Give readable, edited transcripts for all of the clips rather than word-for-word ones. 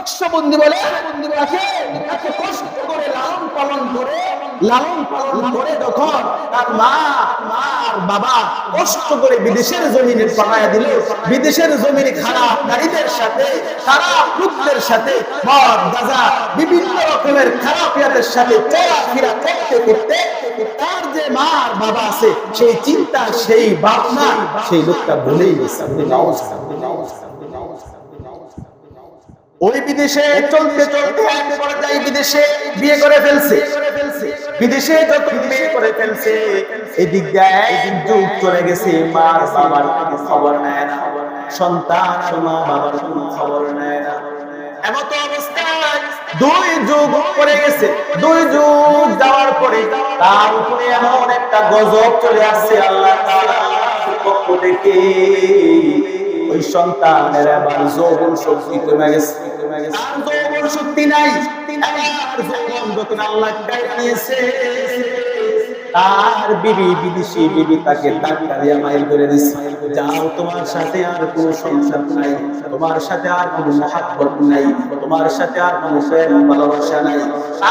বক্সবন্দি বলে তাকে এত কষ্ট করে লালন পালন করে যখন তার মা আর বাবা কষ্ট করে বিদেশের জমিনে পাঠায় দিল, বিদেশের জমিনে খারাপ নারীদের সাথে, খারাপ লোকদের সাথে, মদ গাঁজা বিভিন্ন রকমের খারাপিয়াদের সাথে চলাফেরা করতে করতে তার যে মা আর বাবা আছে সেই চিন্তা, সেই ভাবনা সেই লোকটা ভুলেই গেছে। ওই বিদেশে চলতে চলতে এক পর্যায়ে বিদেশে বিয়ে করে ফেলছে। বিদেশে যখন বিয়ে করে ফেলছে এদিক দিয়ে যুগ চলে গেছে, মার বাবার কোনো খবর নেয় না, সন্তান মা বাবার কোনো খবর নেয় না। এমত অবস্থায় 2 যুগ পড়ে গেছে। 2 যুগ যাওয়ার পরে তার উপরে এমন একটা গজব চলে আসছে আল্লাহ তাআলার পক্ষ থেকে। ওই সন্তানের আবার যৌবন শক্তি কমে গেছে, আর যৌবন শক্তি নাই। যৌবন যখন আল্লাহ কাইরা নিয়েছে, তার বিবি, বিদেশি বিবি তাকে ধাক্কা দিয়ে মাইল করে দিচ্ছে, যাও তোমার সাথে আর কোনো সংসার নাই, তোমার সাথে আর কোনো মহাব্বত নাই, তোমার সাথে আর কোনো প্রেম ভালোবাসা নাই।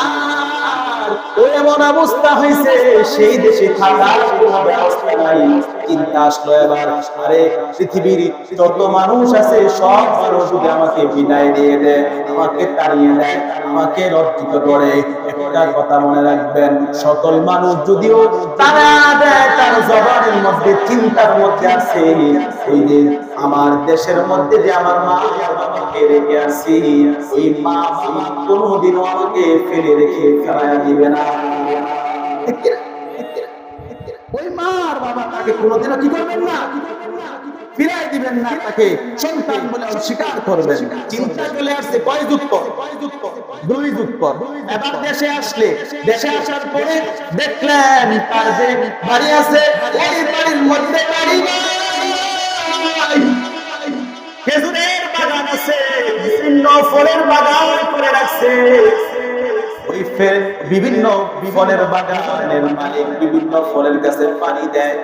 আর ওই এমন অবস্থা হয়েছে সেই দেশে থাকার কোনো ব্যবস্থা নাই। চিন্তা আসলো এবার, আরে পৃথিবীর যত মানুষ আছে সব মানুষ যদি আমাকে বিদায় দিয়ে দেয়, আমাকে তাড়িয়ে দেয়, আমাকে লজ্জিত করে, একটা কথা মনে রাখবেন, সকল মানুষ যদিও তারা দেয়, তার জবানের মধ্যে চিন্তার মধ্যে আছে ওই যে আমার দেশের মধ্যে যে আমার মা বাবাকে রেখে আসি, ওই মা বাবা কোনোদিনও আমাকে ফেলে রেখে ফেলাইয়া দিবে না। ওই মা আর বাবা তাকে কোনোদিনও কি করবেন না, ফিরাই দিবেন না, তাকে সন্তান বলে অস্বীকার করবেন। চিন্তা চলে আসছে কয় যুগ পর, 2 যুগ পর। এবার দেশে আসলে, দেশে আসার পরে দেখলেন তার যে বাড়ি আছে ওই বাড়ির মধ্যে বাড়ি নাই, খেজুরের বাগান আছে, বিভিন্ন ফলের বাগান করে রাখছে। ওই বিভিন্ন ফলের বাগানের মালিক বিভিন্ন ফলের গাছে পানি দেয়।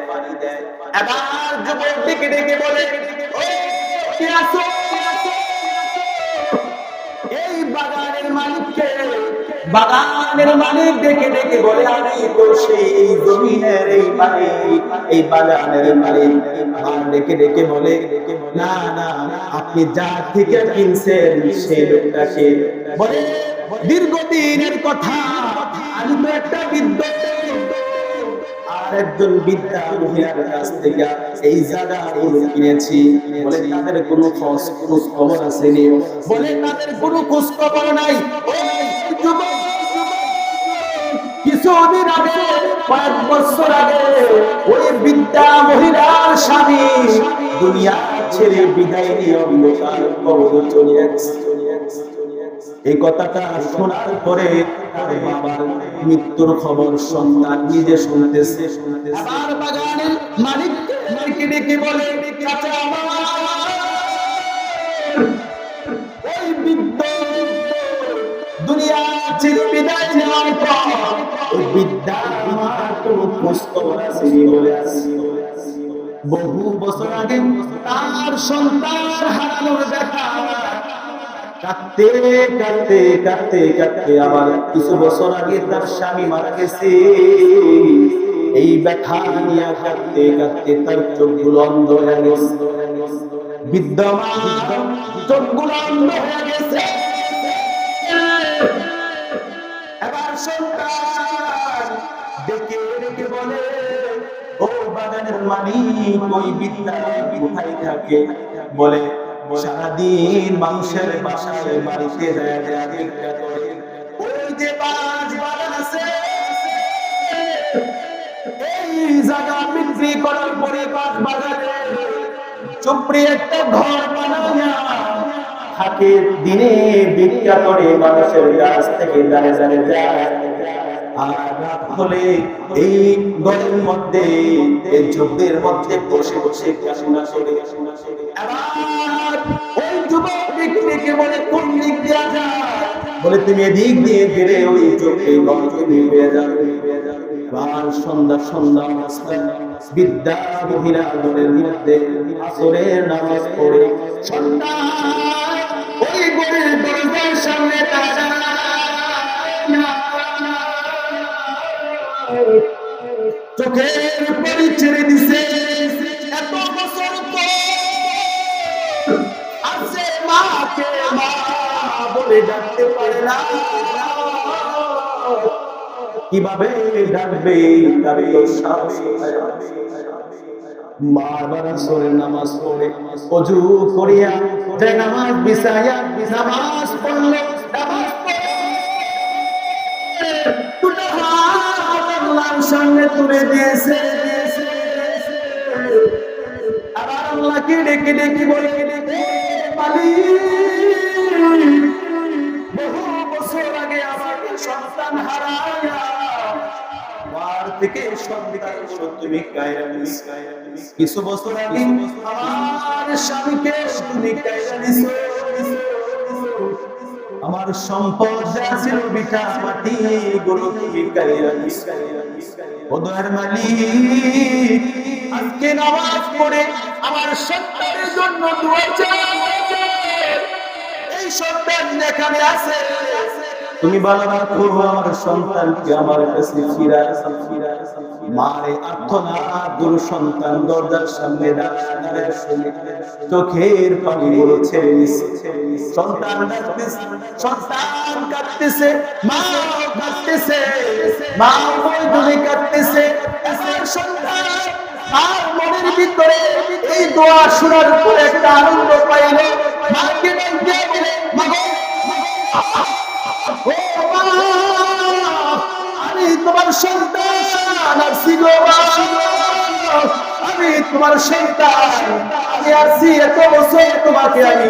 এবার যুবক ডেকে ডেকে বলে, ও কে আছো? এই বাগানের মালিককে, বাগানের মালিক ডেকে ডেকে বলে, আমি তো সেই এই জমিনের এই মালিক, এই বাগানের মালিক। আর ডেকে ডেকে বলে, না না, আপনি যার থেকে কিনছেন সেই লোকটাকে বলে, দীর্ঘদিনের কথা, আমি তো একটা বৃদ্ধ আর একজন বৃদ্ধা মহিলার কাছ থেকে এই জায়গা কিনেছি। বলে তাদের কোনো খোঁজ খবর আসেনি, বলে তাদের কোনো খোঁজ খবর নাই। কিছুদিন আগে, কয়েক বছর আগে ওই বৃদ্ধা মহিলার স্বামী দুনিয়া ছেড়ে বিদায় নিয়ে অন্ধকার কবরে চলে গেছে। এই কথাটা শোনার পরে বাবার মৃত্যুর খবর সন্তান নিজে শুনতেছে। আবার বাগানের মালিক ডেকে ডেকে বলে, চাচা আমার, ওই বৃদ্ধ দুনিয়া ছেড়ে বিদায় নেওয়ার পর ওই বৃদ্ধা আমার কোনো খোঁজ খবর আসেনি বলে আসি। বহু বছর আগে তার সন্তান হারানোর দেখা, কাঁদতে কাঁদতে কাঁদতে কাঁদতে আবার কিছু বছর আগে তার স্বামী মারা গেছে। এই ব্যথা নিয়ে কাঁদতে কাঁদতে তার চোখগুলো অন্ধ হয়ে গেছে। বিদ্যমান চোখগুলো অন্ধ হয়ে গেছে। এবার সন্তান ডেকে ডেকে বলে, ও বাগানের মালিক, ওই বিদ্যা কোথায় থাকে? বলে, সারাদিন মানুষের বাসায় বাড়িতে যায়, ওই যে বাগান আছে এই জায়গা বিক্রি করার পরে বাগানে চুপড়ি একটা ঘর বানায়া থাকে, দিনে ভিক্ষা করে মানুষের কাছ থেকে দাঁড়ে দাঁড়ে যায়। আর রাত হলে এই ঘরের মধ্যে, এই ঝোপের মধ্যে বসে বসে কান্না করে। ওই যুবক ডেকে বলে, কোন দিক দিয়ে যায়? বলে, তুমি এদিক দিয়ে গেলে ওই চোখে গল্পে নিয়ে যাবে। আর সন্ধ্যা সন্ধ্যা বিদ্যা মহিলা ঘরের মধ্যে আসরের নামাজ পড়ে সন্ধ্যা ওই ঘরের দরজা করে ডাকতে পারে না, কিভাবে ডাকবে? তার তো সাহস হয় না। মা আবার আসরের নামাজ পড়ে ওযু করিয়া যে নামাজ বিছাইয়া নামাজ পড়লো, নামাজ পড়ে দুটো হাত আল্লাহর সামনে তুলে দিয়েছে। আবার আল্লাহকে ডেকে ডেকে বলে, মালিক, বহু বছর আগে আমার সন্তান হারায়া মার থেকে সন্তান তুমি কায়রা নিছো, কিছু বছর আগে আমার স্বামীকে তুমি কায়রা নিছো, আমার সম্পদ যা ছিল বিটা মাটি গুলো তুমি কায়রা নিছো। ও দয়ার মালিক, আজকে নামাজ পড়ে আমার সন্তানের জন্য দোয়া চাই, এই সন্তান যেখানে আছে তুমি ভালো রাখো, আমার সন্তানকে আমার কাছে ফিরায়। মারে আর্তনাদ গুরু সন্তান দরজার সামনে দাঁড়িয়ে চোখের পানি গুলো ছেড়ে দিচ্ছে। সন্তান ডাকতেছে, সন্তান কাঁদতেছে, মা কাঁদতেছে, মা বই কাঁদতেছে। সন্তান আর মনের ভিতরে এই দোয়া শোনার পরে একটা আনন্দ পাইল। মাকে ডাকতে বলে, মাগো আমি তোমার সন্তান আসছি গো, আমি তোমার সন্তান, আমি আসছি এত বছর তোমাকে আমি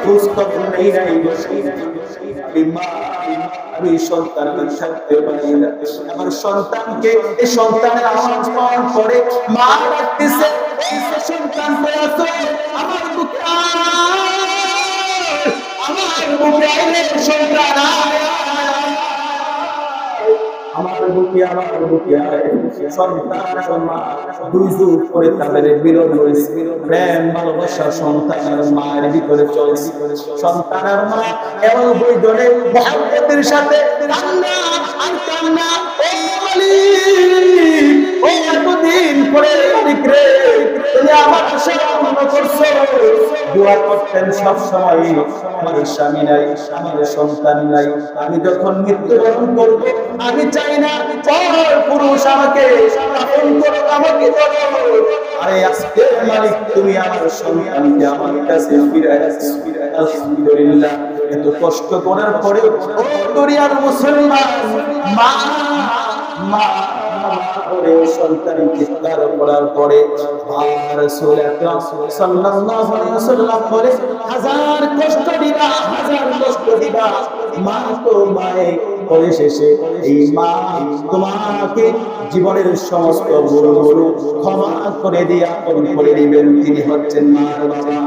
খোঁজ খবর নেই নাই, আমি সন্তান থাকতে পারি না। আমার সন্তানকে এই সন্তানের আওয়াজ পাওয়ার পরে মা ডাকতেছে, সন্তান আছে আমার বুকে, আমার বুকে আইলে সন্তান, আমার বুকে, আমার বুকে সন্তান মা দুই যুগ করে তাদের বিরোধ হয়েছে। প্রেম ভালোবাসা সন্তানের মায়ের ভিতরে চলছে। সন্তানের মা এবং দুই জনে মহব্বতের সাথে কান্না আর কান্না, ও এতদিন পরে রে তুমি আমার আশা পূর্ণ করছো। দোয়া করতেন সব সময়, আমার স্বামী নাই, আমার সন্তান নাই, আমি যখন মৃত্যুবরণ করবো আমি চাই না পুরুষ আমাকে আপন করো, আমাকে ধরো। আরে আজকে মালিক তুমি আমার সন্তানকে আমার কাছে ফিরায় দিয়েছো, আলহামদুলিল্লাহ। এত কষ্ট করার পরে ও দুনিয়ার মুসলমান মা মা করে সন্তান চিৎকার করার পরে রাসূল আকরাম সাল্লাল্লাহু আলাইহি ওয়াসাল্লাম বলে, হাজার কষ্ট দিবা, হাজার কষ্ট দিবা, মা তো মায়ে পরিশেষে এই মা তোমাকে জীবনের সমস্ত ভুল ক্ষমা করে দিয়ে আপন করে দিবেন। তিনি হচ্ছেন মার বাবা।